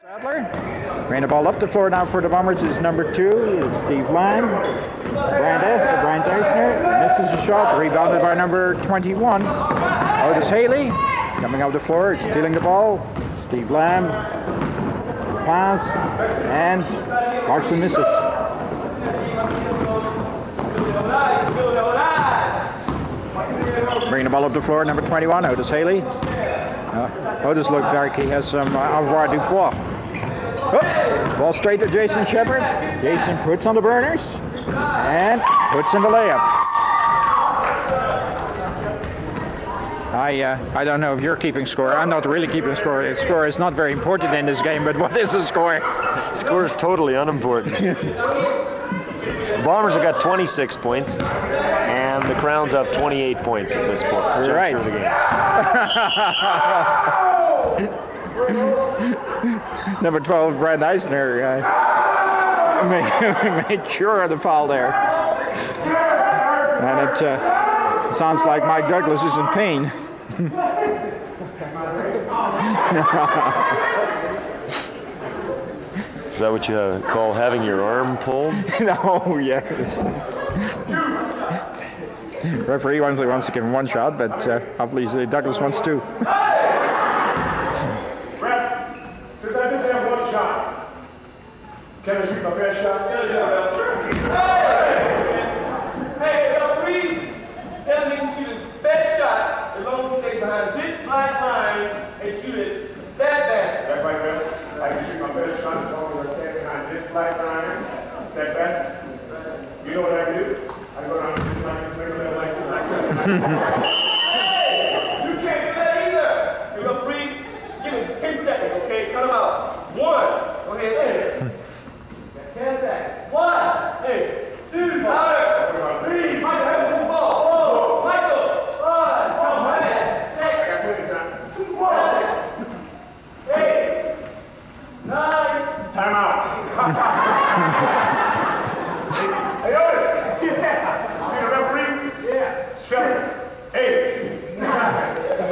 Sadler. Bring the ball up the floor now for the Bombers is number 2, Steve Lamb. Brian Eisner misses the shot, rebounded by number 21. Otis Haley coming up the floor, stealing the ball. Steve Lamb, pass, and Clarkson misses. Bring the ball up the floor, number 21, Otis Haley. Otis looked like he has some avoir du pois. Ball straight to Jason Shepard. Jason puts on the burners and puts in the layup. I don't know if you're keeping score. I'm not really keeping score. The score is not very important in this game, but what is the score? The score is totally unimportant. The Bombers have got 26 points, and the Crowns have 28 points at this point. Right. Of the game. Number 12, Brian Eisner made sure of the foul there. And it sounds like Mike Douglas is in pain. Is that what you call having your arm pulled? No, yes. Referee only wants to give him one shot, but obviously Douglas wants two. Since I just have one shot, can I shoot my best shot? Hey, please tell me to shoot his best shot as long as he stays behind this black line and shoot it that basket. That's right, man. I can shoot my best shot as long as I stand behind this black line, that basket. You know what I do? I go down this like this, like this, like this. Hey, you can't do that either. You're going to free. Give him 10 seconds, okay? Cut him out. 1. Go ahead. Hey. 10 seconds. 1. Hey. 2. Louder. 3. Michael, have the ball. 4. Michael. 5. Come on, man. 6. I got plenty of time. 7. 8. 9. Time out. Hey, Otis. Yeah. See the referee? Yeah. 7, 8, 9, 10.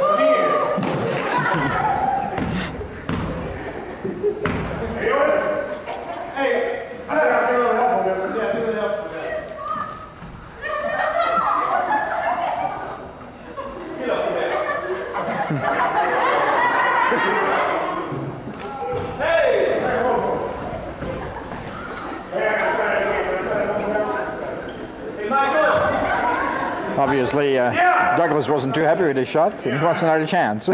Hey, Otis. Hey, I think I'll be able to help on this. Yeah, do the help for that. Get up there. Hey! Hey, Michael! Obviously, Douglas wasn't too happy with his shot, and he wants another chance.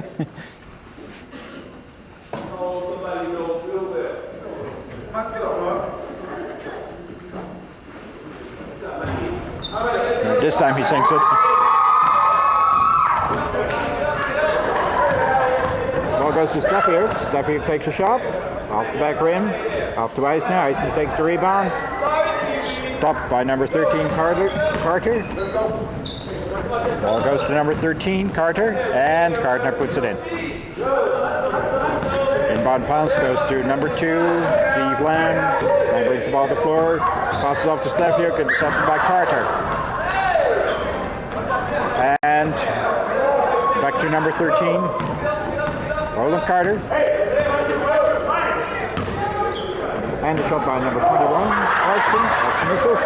This time he sinks it. Ball goes to Steffier. Steffier takes a shot. Off the back rim. Off to Eisner. Eisner takes the rebound. Stopped by number 13, Carter. Ball goes to number 13, Carter. And Carter puts it in. Inbound pass goes to number 2, Steve Lamb. Lamb brings the ball to the floor. Passes off to Steffier. Intercepted by Carter. And back to number 13, Roland Carter. And a shot by number 21, Clarkson. Clarkson misses.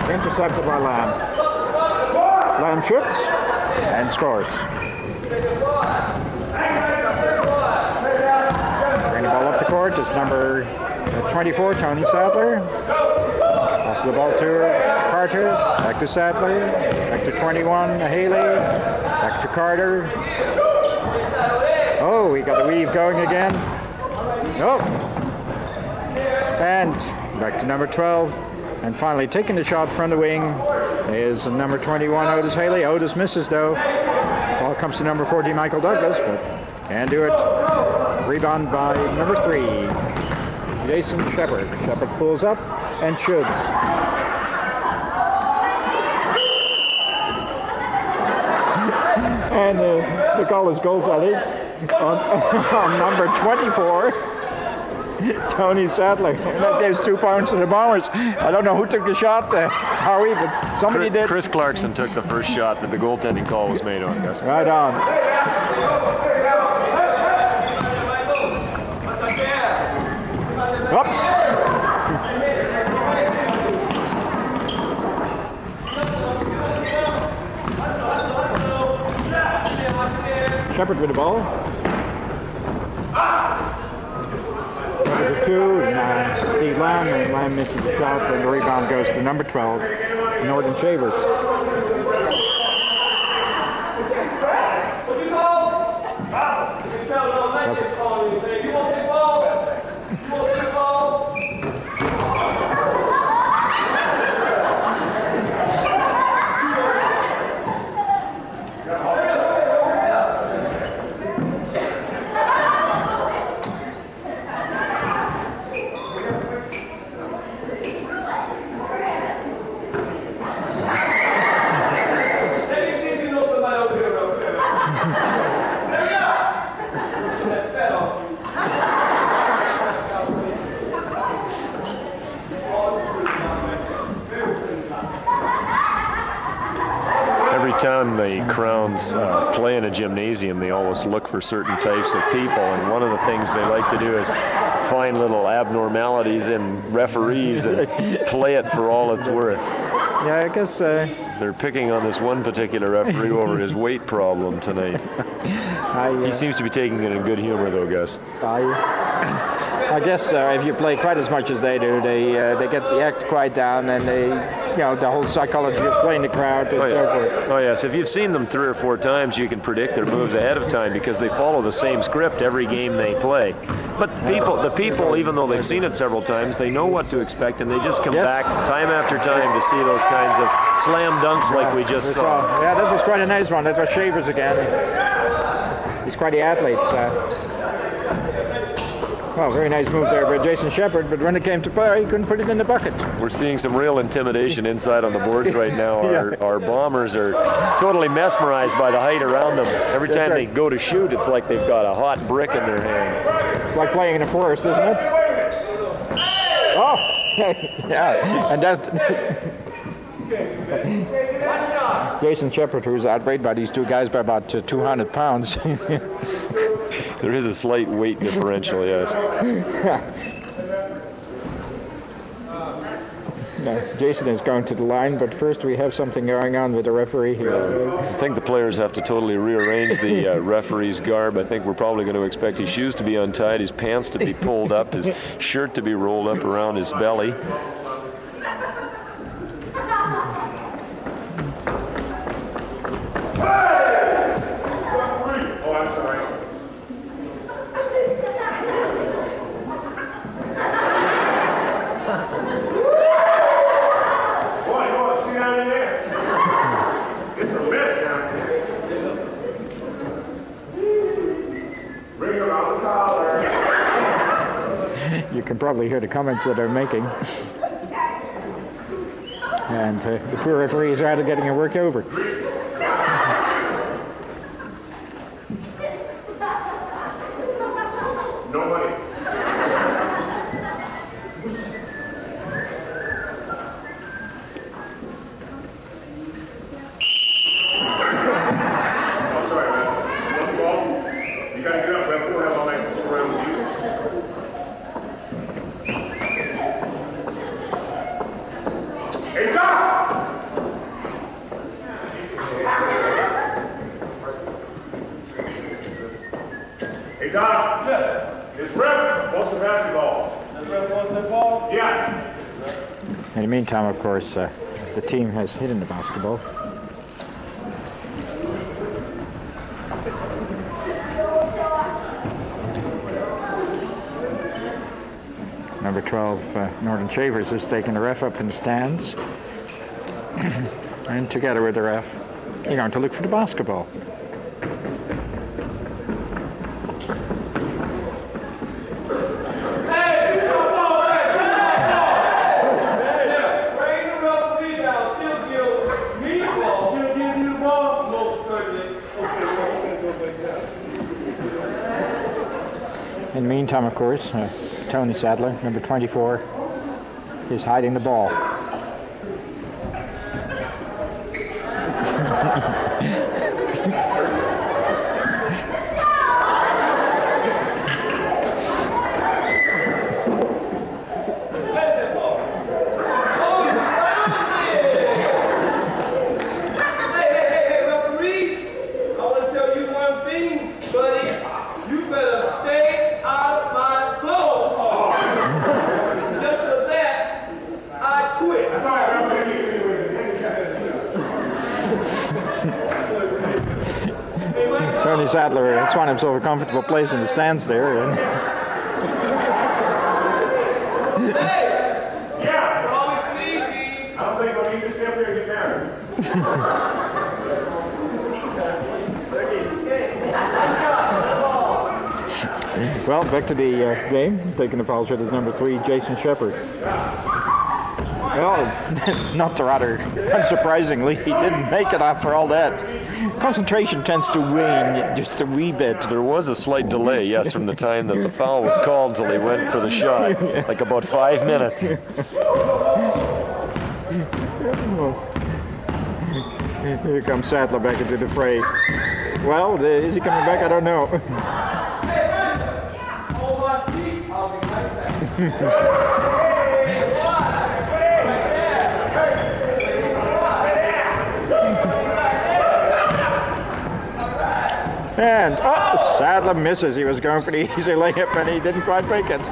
Intercepted by Lamb. Lamb shoots and scores. Bring the ball up the court. It's number 24, Tony Sadler. Passes the ball to Carter. Back to Sadler. Back to 21, Haley. Back to Carter. Oh, we got the weave going again. Nope. And back to number 12. And finally taking the shot from the wing is number 21, Otis Haley. Otis misses though. Ball comes to number 14, Michael Douglas, but can't do it. Rebound by number 3, Jason Shepard. Shepard pulls up and shoots. And the call is goaltending on number 24, Tony Sadler. And that gives 2 points to the Bombers. I don't know who took the shot, Howie, but somebody did. Chris Clarkson took the first shot that the goaltending call was made on, Gus. Right on. Oops. Shepard with the ball. Number 2, and Steve Lamb, and Lamb misses the shot, and the rebound goes to number 12, Northern Shavers. Every time the Crowns play in a gymnasium, they always look for certain types of people, and one of the things they like to do is find little abnormalities in referees and play it for all it's worth. Yeah, I guess they're picking on this one particular referee over his weight problem tonight. He seems to be taking it in good humor, though, Gus. I guess if you play quite as much as they do, they get the act quite down, and they, the whole psychology of playing the crowd and so forth. Oh yes, if you've seen them 3 or 4 times, you can predict their moves ahead of time because they follow the same script every game they play. But the people, even though they've seen it several times, they know what to expect, and they just come back time after time to see those kinds of slam dunks like we just saw. Yeah, that was quite a nice one. That was Shavers again. He's quite the athlete. Well, very nice move there by Jason Shepard, but when it came to play, he couldn't put it in the bucket. We're seeing some real intimidation inside on the boards right now. Our Bombers are totally mesmerized by the height around them. Every time they go to shoot, it's like they've got a hot brick in their hand. It's like playing in a forest, isn't it? Oh, yeah, and that's Jason Shepard, who's outweighed by these two guys by about 200 pounds. There is a slight weight differential, yes. Jason is going to the line, but first we have something going on with the referee here. I think the players have to totally rearrange the referee's garb. I think we're probably going to expect his shoes to be untied, his pants to be pulled up, his shirt to be rolled up around his belly. You can probably hear the comments that they're making. And the poor referees are either getting a work over. Nobody. Oh, sorry, man. First of all, you got to get up. We'll have all night around with you. Hey, Doc! Hey, Doc. Yeah. This ref wants the basketball. This ref wants the ball? Yeah. In the meantime, of course, the team has hidden the basketball. Number 12, Northern Shavers, is taking the ref up in the stands. And together with the ref, they're going to look for the basketball. In the meantime, of course, Tony Sadler, number 24, is hiding the ball. Tony Sadler has found himself a comfortable place in the stands there. And Yeah, always sleepy. I don't think we'll need to sit up here and get married. well, back to the game. Taking the foul shot is number 3, Jason Shepard. Well, not rather unsurprisingly, he didn't make it after all that. Concentration tends to wane just a wee bit. There was a slight delay, yes, from the time that the foul was called until he went for the shot, like about 5 minutes. Here comes Sadler back into the fray. Well, is he coming back? I don't know. Hold my feet. I'll be right back. And, Sadler misses. He was going for the easy layup and he didn't quite make it.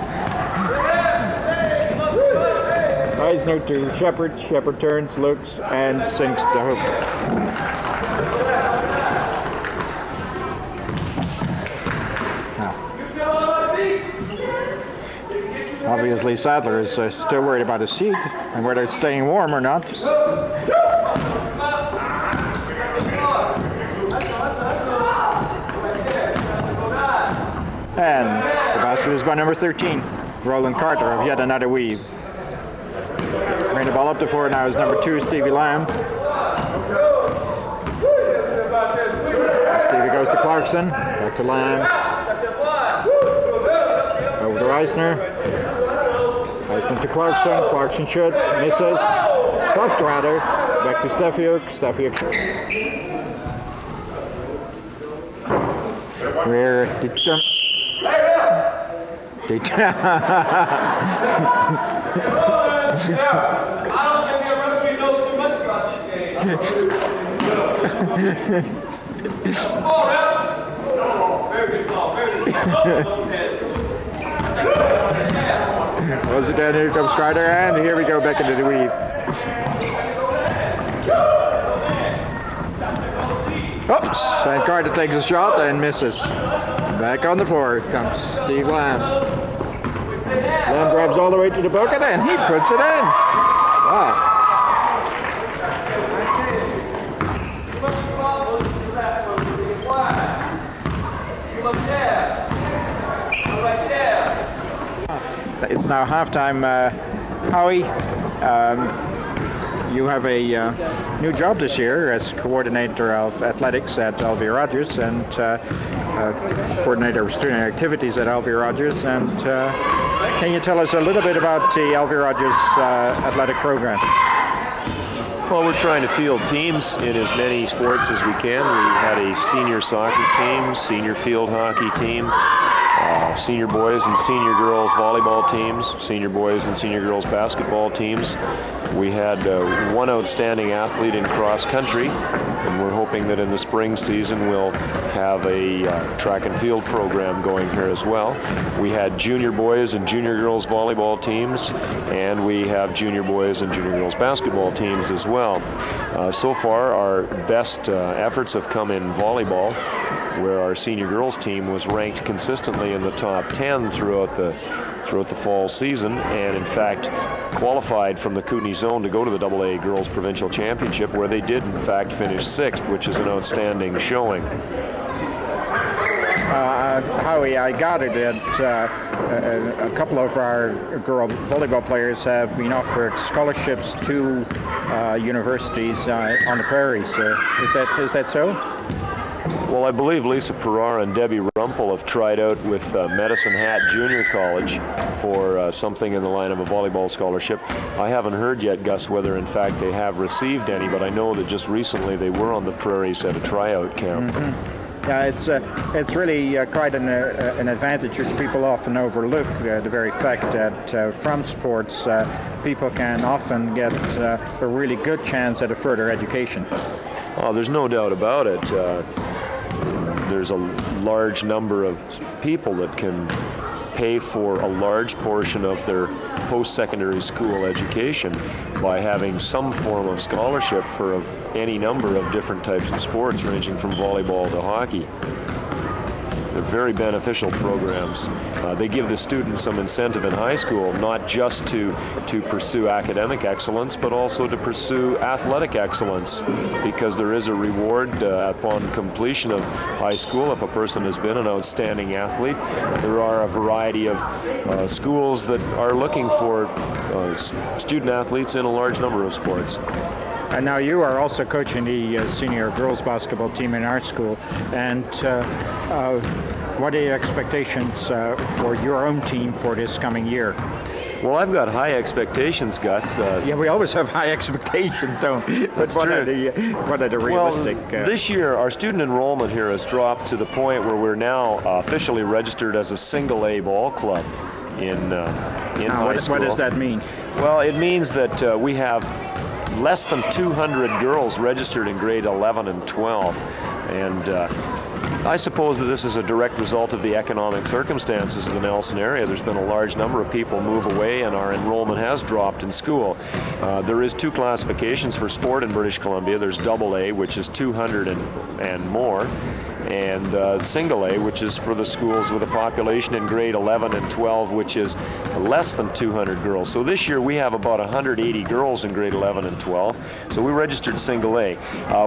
Eisner to Shepard. Shepard turns, looks, and sinks the hook. Obviously, Sadler is still worried about his seat and whether it's staying warm or not. And the basket is by number 13, Roland Carter of yet another weave. Bring the ball up the floor now is number 2, Stevie Lamb. Stevie goes to Clarkson, back to Lamb. Over to Eisner. Eisner to Clarkson. Clarkson shoots, misses. Stuffed rather. Back to Steffiuk. Steffiuk. We're determined. I don't think your referee knows too much about this game. Oh, ref. Very good call. Very good call. Was it down? Here comes Carter, and here we go back into the weave. Oops! And Carter takes a shot and misses. Back on the floor comes Steve Lamb. Lamb grabs all the way to the bucket and he puts it in. Wow. It's now halftime. Howie, you have a new job this year as coordinator of athletics at LV Rogers and coordinator of student activities at LV Rogers. And can you tell us a little bit about the LV Rogers athletic program? Well, we're trying to field teams in as many sports as we can. We had a senior soccer team, senior field hockey team, senior boys and senior girls volleyball teams, senior boys and senior girls basketball teams. We had one outstanding athlete in cross country, and we're hoping that in the spring season we'll have a track and field program going here as well. We had junior boys and junior girls volleyball teams, and we have junior boys and junior girls basketball teams as well. So far, our best efforts have come in volleyball, where our senior girls team was ranked consistently in the top 10 throughout the fall season, and in fact qualified from the Kootenay zone to go to the AA Girls Provincial Championship, where they did in fact finish 6th, which is an outstanding showing. Howie, I gathered that a couple of our girl volleyball players have been offered scholarships to universities on the prairies. Is that so? Well, I believe Lisa Perrar and Debbie Rumpel have tried out with Medicine Hat Junior College for something in the line of a volleyball scholarship. I haven't heard yet, Gus, whether in fact they have received any, but I know that just recently they were on the prairies at a tryout camp. Mm-hmm. Yeah, it's really quite an advantage which people often overlook, the very fact that from sports people can often get a really good chance at a further education. Oh, there's no doubt about it. There's a large number of people that can pay for a large portion of their post-secondary school education by having some form of scholarship for any number of different types of sports, ranging from volleyball to hockey. They're very beneficial programs. They give the students some incentive in high school, not just to pursue academic excellence, but also to pursue athletic excellence, because there is a reward upon completion of high school if a person has been an outstanding athlete. There are a variety of schools that are looking for student athletes in a large number of sports. And now you are also coaching the senior girls basketball team in our school. And what are your expectations for your own team for this coming year? Well, I've got high expectations, Gus. Yeah, we always have high expectations, don't we? But what are the realistic? Well, this year, our student enrollment here has dropped to the point where we're now officially registered as a single A ball club in high school. What does that mean? Well, it means that we have less than 200 girls registered in grade 11 and 12, and I suppose that this is a direct result of the economic circumstances of the Nelson area. There's been a large number of people move away, and our enrollment has dropped in school. There is 2 classifications for sport in British Columbia. There's AA, which is 200 and more, and single A, which is for the schools with a population in grade 11 and 12, which is less than 200 girls. So this year we have about 180 girls in grade 11 and 12, so we registered single A.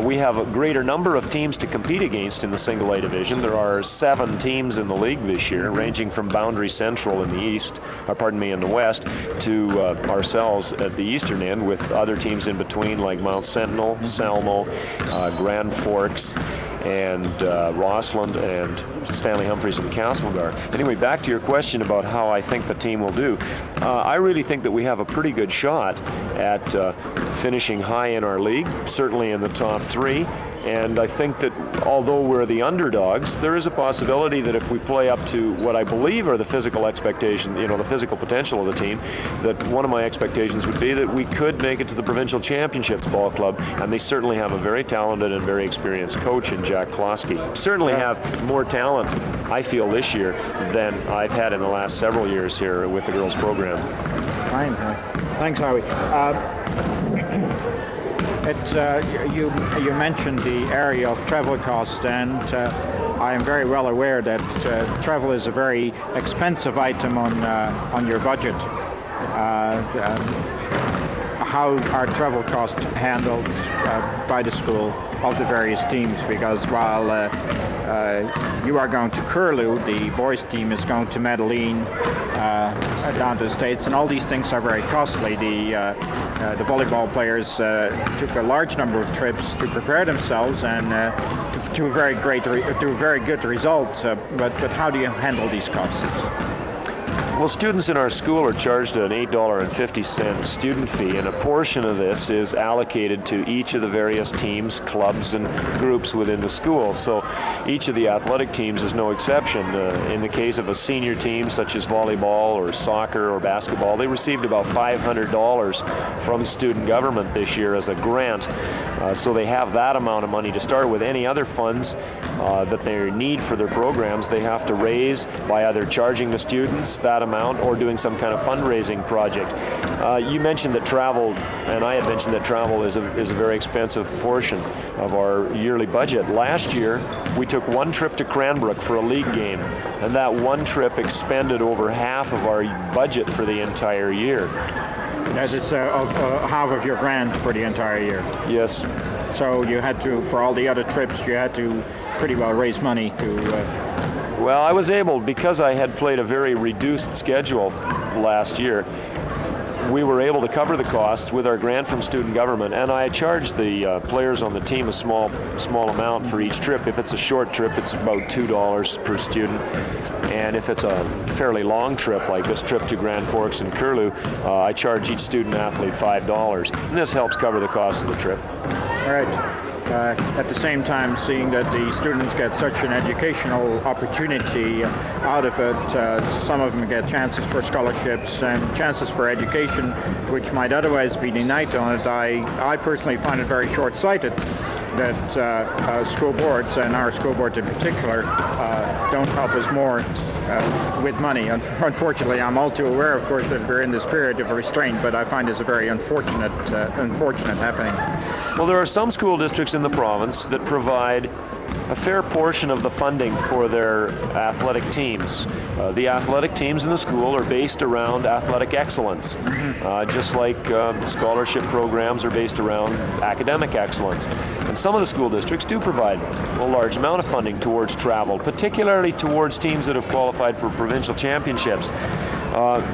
We have a greater number of teams to compete against in the single A division. There are 7 teams in the league this year, ranging from Boundary Central in the east, in the west, to ourselves at the eastern end, with other teams in between like Mount Sentinel, Salmo, Grand Forks, and Rossland, and Stanley Humphreys and Castlegar. Anyway, back to your question about how I think the team will do. I really think that we have a pretty good shot at finishing high in our league, certainly in the top 3. And I think that although we're the underdogs, there is a possibility that if we play up to what I believe are the physical expectation, the physical potential of the team, that one of my expectations would be that we could make it to the Provincial Championships ball club, and they certainly have a very talented and very experienced coach in Jack Klosky. Certainly have more talent, I feel, this year than I've had in the last several years here with the girls program. Fine. Thanks, Howie. You mentioned the area of travel cost, and I am very well aware that travel is a very expensive item on your budget. How are travel costs handled by the school of the various teams? Because while you are going to Curlew, the boys team is going to Medellin, down to the States, and all these things are very costly. The volleyball players took a large number of trips to prepare themselves, and to a very good result. But how do you handle these costs? Well, students in our school are charged an $8.50 student fee, and a portion of this is allocated to each of the various teams, clubs, and groups within the school. So each of the athletic teams is no exception. In the case of a senior team, such as volleyball or soccer or basketball, they received about $500 from student government this year as a grant. So they have that amount of money to start with. Any other funds that they need for their programs, they have to raise by either charging the students that amount or doing some kind of fundraising project. You mentioned that travel, and I had mentioned that travel is a very expensive portion of our yearly budget. Last year, we took one trip to Cranbrook for a league game, and that one trip expended over half of our budget for the entire year. That is half of your grant for the entire year. Yes. So you had to, for all the other trips, you had to pretty well raise money to... Well, I was able, because I had played a very reduced schedule last year, we were able to cover the costs with our grant from student government, and I charged the players on the team a small amount for each trip. If it's a short trip, it's about $2 per student, and if it's a fairly long trip, like this trip to Grand Forks and Curlew, I charge each student athlete $5, and this helps cover the cost of the trip. All right. At the same time, seeing that the students get such an educational opportunity out of it, some of them get chances for scholarships and chances for education, which might otherwise be denied on it. I personally find it very short-sighted. that school boards, and our school board in particular, don't help us more with money. Unfortunately, I'm all too aware, of course, that we're in this period of restraint, but I find this a very unfortunate happening. Well, there are some school districts in the province that provide a fair portion of the funding for their athletic teams. The athletic teams in the school are based around athletic excellence, just like scholarship programs are based around academic excellence. And some of the school districts do provide a large amount of funding towards travel, particularly towards teams that have qualified for provincial championships.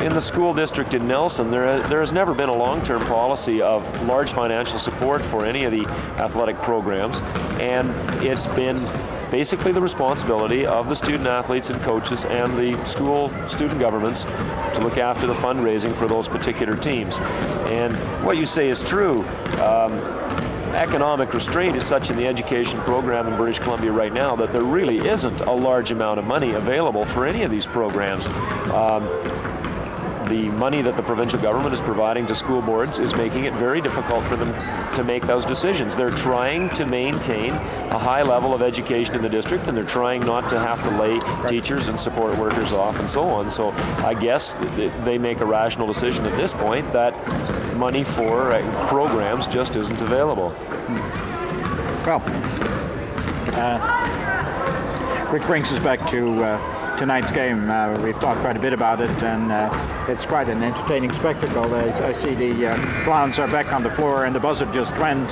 In the school district in Nelson, there has never been a long-term policy of large financial support for any of the athletic programs, and it's been basically the responsibility of the student athletes and coaches and the school student governments to look after the fundraising for those particular teams. And what you say is true. Economic restraint is such in the education program in British Columbia right now that there really isn't a large amount of money available for any of these programs. The money that the provincial government is providing to school boards is making it very difficult for them to make those decisions. They're trying to maintain a high level of education in the district, and they're trying not to have to lay teachers and support workers off and so on. So I guess they make a rational decision at this point that money for programs just isn't available. Well, which brings us back to tonight's game. We've talked quite a bit about it, and it's quite an entertaining spectacle. I see the Clowns are back on the floor, and the buzzer just went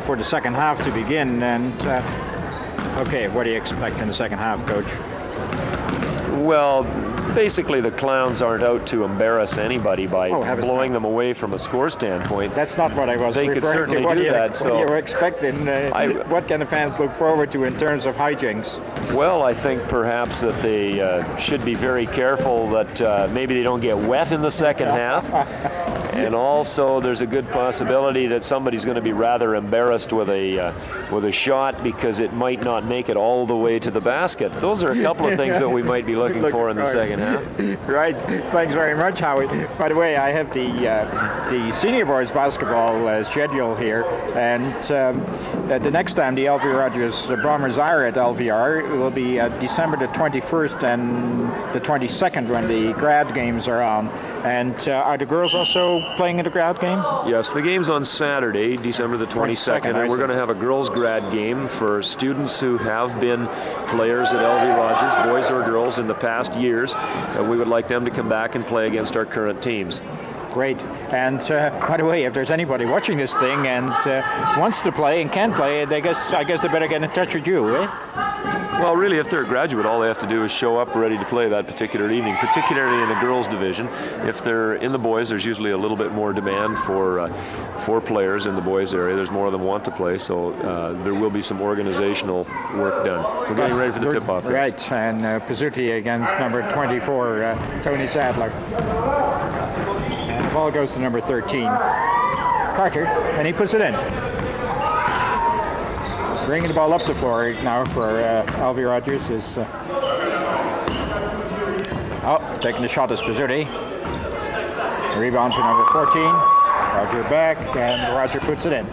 for the second half to begin. And okay, what do you expect in the second half, Coach? Well, basically the Clowns aren't out to embarrass anybody by blowing them away from a score standpoint. That's not what I was They referring could certainly to. What do you, that. What So you're expecting? What can the fans look forward to in terms of hijinks? Well, I think perhaps that they should be very careful that maybe they don't get wet in the second half. And also, there's a good possibility that somebody's going to be rather embarrassed with a shot because it might not make it all the way to the basket. Those are a couple of things that we might be looking for in the second half. Right. Thanks very much, Howie. By the way, I have the senior boys basketball schedule here, and the next time the LV Rogers Bombers are at LVR, it will be December the 21st and the 22nd when the grad games are on. And are the girls also playing in the grad game? Yes, the game's on Saturday, December the 22nd, and we're going to have a girls' grad game for students who have been players at LV Rogers, boys or girls, in the past years, and we would like them to come back and play against our current teams. Great. And by the way, if there's anybody watching this thing and wants to play and can play, I guess they better get in touch with you, eh? Well, really, if they're a graduate, all they have to do is show up ready to play that particular evening, particularly in the girls' division. If they're in the boys, there's usually a little bit more demand for players in the boys' area. There's more of them want to play, so there will be some organizational work done. We're getting ready for the tip-off. Right, and Pizzuti against number 24, Tony Sadler. And the ball goes to number 13, Carter, and he puts it in. Bringing the ball up the floor now for LV Rogers is taking the shot is Pizzuti. Rebound to number 14. Roger back, and Roger puts it in.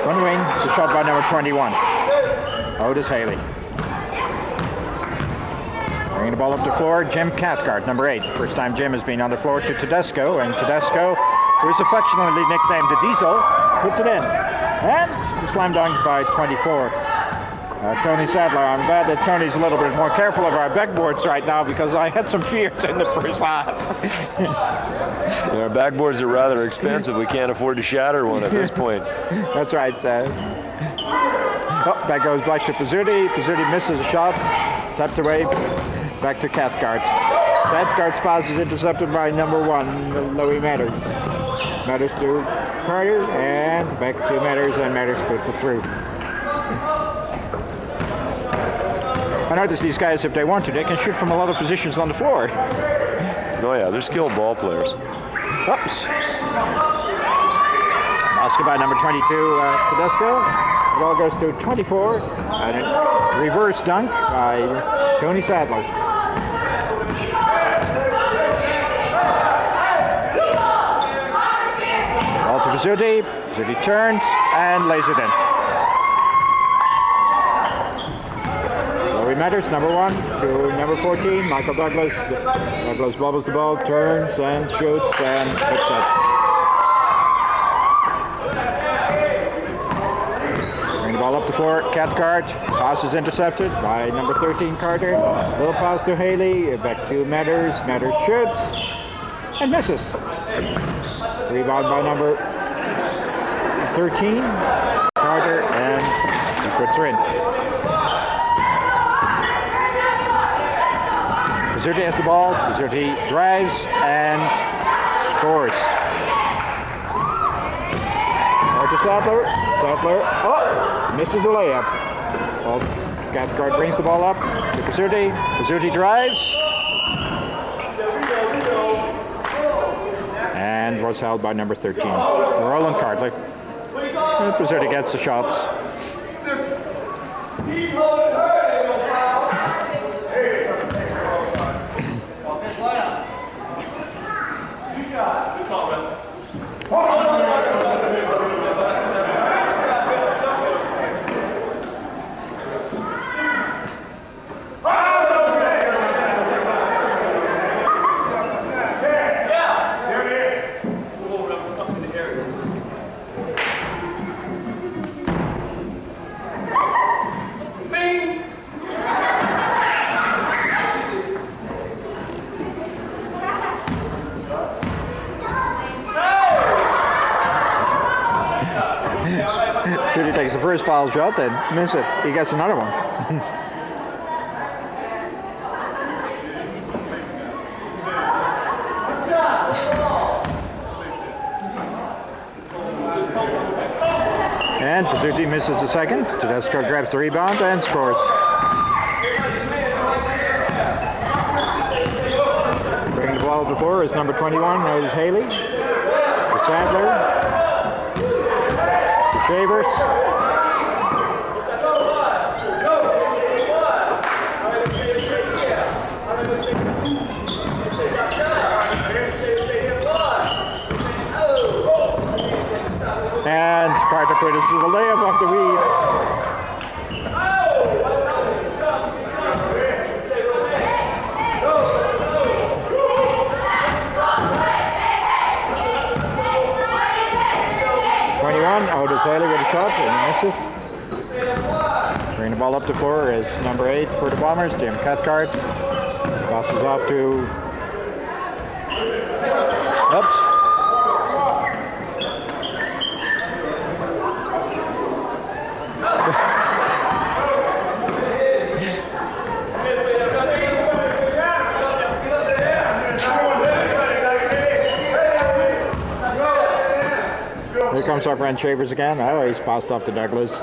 One wing, the shot by number 21. Otis Haley. Bringing the ball up the floor, Jim Cathcart, number 8. First time Jim has been on the floor to Tedesco, and Tedesco, who is affectionately nicknamed the Diesel, puts it in. And the slam dunk by 24. Tony Sadler, I'm glad that Tony's a little bit more careful of our backboards right now because I had some fears in the first half. Our backboards are rather expensive. We can't afford to shatter one at this point. That's right. That goes back to Pizzuti. Pizzuti misses a shot. Tapped away. Back to Cathcart. Cathcart's pass is intercepted by number 1, Louis Matters. Matters to Carter, and back to Matters, and Matters puts it through. I notice these guys, if they want to, they can shoot from a lot of positions on the floor. Oh yeah, they're skilled ball players. Oops. Basket by number 22, Tedesco. The ball goes to 24, and a reverse dunk by Tony Sadler. Ball to Pizzuti. Pizzuti turns and lays it in. Louis Matters, number 1 to number 14, Michael Douglas. Douglas bobbles the ball, turns and shoots and hits it. Bring the ball up the floor, Cathcart. Pass is intercepted by number 13, Carter. Little pass to Haley, back to Matters. Matters shoots and misses. Rebound by number 13, Carter, and he puts her in. Pizzuti has the ball. Pizzuti drives and scores. Or to Sattler. Sattler, misses a layup. Well, Cathcart brings the ball up to Pizzuti. Pizzuti drives. And was held by number 13, Roland Cartley. Pizzuti gets the shots. Pizzuti takes the first foul shot, then miss it. He gets another one. And Pizzuti misses the second. Tedesco grabs the rebound and scores. Bringing the ball to the floor is number 21, Otis Haley. To Sadler. Shavers. And Carter produces a layup off the weed. Otis Haley with a shot and he misses. Bringing the ball up the floor is number 8 for the Bombers, Jim Cathcart. Passes off to Here comes our friend Shavers again. Oh, he's passed off to Douglas.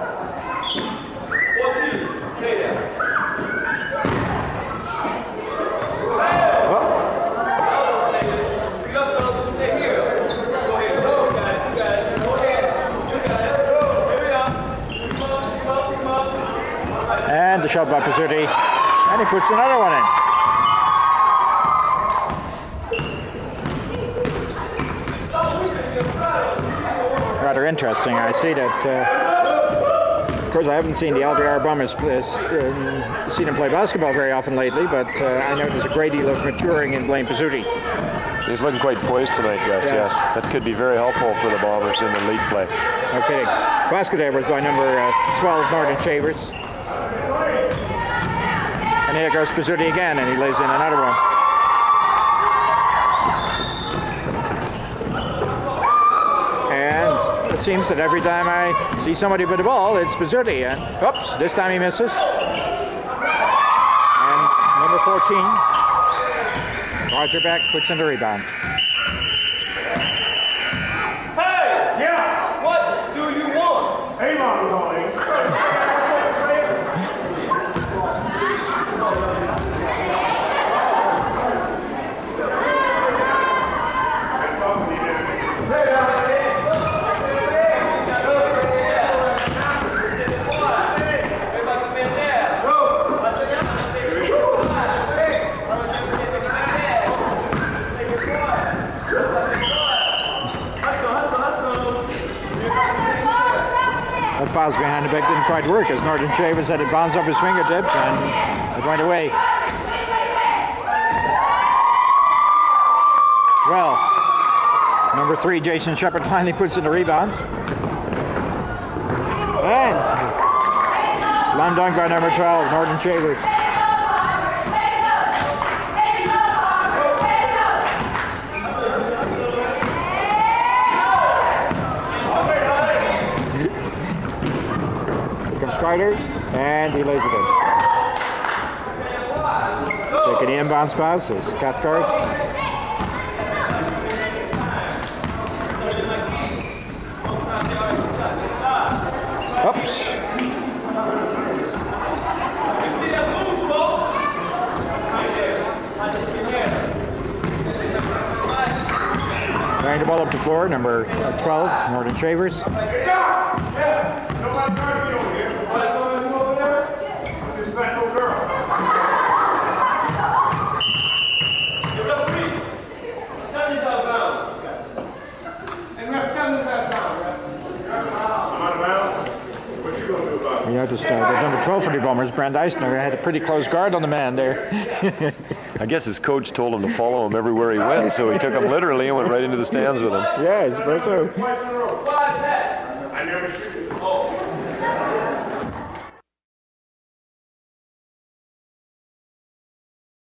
And the shot by Pizzuti. And he puts another one in. Rather interesting. I see that, of course, I haven't seen the LVR Bombers seen them play basketball very often lately, but I know there's a great deal of maturing in Blaine Pizzuti. He's looking quite poised tonight, Gus, yes. That could be very helpful for the Bombers in the league play. Okay. Basket average by number 12, Norton Shavers. And here goes Pizzuti again, and he lays in another one. It seems that every time I see somebody with the ball, it's Pizzuti. And oops, this time he misses. And number 14, Roger Beck puts in the rebound. Hey! Yeah! What do you want? Hey, Mom, That pass behind the back didn't quite work as Norton Chavez had it bounce off his fingertips and it went away. Well, number 3, Jason Shepard, finally puts in the rebound. And slam dunk by number 12, Norton Chavez. Strider, and he lays it in. Taking the inbounds pass is Cathcart. Oops. Carrying the ball up the floor, number 12, Norton Chavez. You noticed that number 12 for the Bombers, Brent Eisner, had a pretty close guard on the man there. I guess his coach told him to follow him everywhere he went, so he took him literally and went right into the stands with him. Yeah, I suppose so. I never shoot.